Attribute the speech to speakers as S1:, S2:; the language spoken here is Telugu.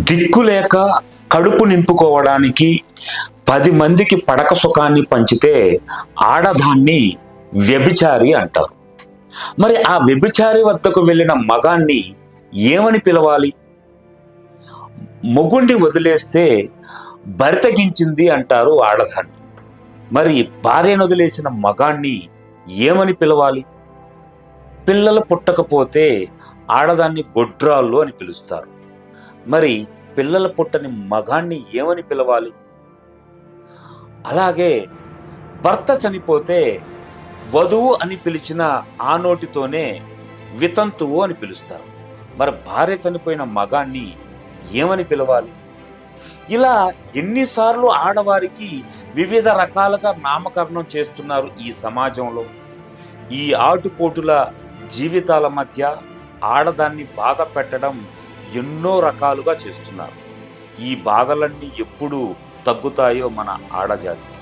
S1: దిక్కులేక కడుపు నింపుకోవడానికి 10 మందికి పడక సుఖాన్ని పంచితే ఆడదాన్ని వ్యభిచారి అంటారు. మరి ఆ వ్యభిచారి వద్దకు వెళ్ళిన మగాన్ని ఏమని పిలవాలి? మొగుణ్ణి వదిలేస్తే బరితెగించింది అంటారు ఆడదాన్ని. మరి భార్యను వదిలేసిన మగాన్ని ఏమని పిలవాలి? పిల్లలు పుట్టకపోతే ఆడదాన్ని గొడ్రాళ్ళు అని పిలుస్తారు. మరి పిల్లలు పుట్టని మగాన్ని ఏమని పిలవాలి? అలాగే భర్త చనిపోతే వధువు అని పిలిచిన ఆ నోటితోనే వితంతువు అని పిలుస్తారు. మరి భార్య చనిపోయిన మగాన్ని ఏమని పిలవాలి? ఇలా ఎన్నిసార్లు ఆడవారికి వివిధ రకాలుగా నామకరణం చేస్తున్నారు ఈ సమాజంలో. ఈ ఆటుపోటుల జీవితాల మధ్య ఆడదాన్ని బాధ పెట్టడం ఎన్నో రకాలుగా చేస్తున్నారు. ఈ బాధలన్నీ ఎప్పుడు తగ్గుతాయో మన ఆడజాతికి.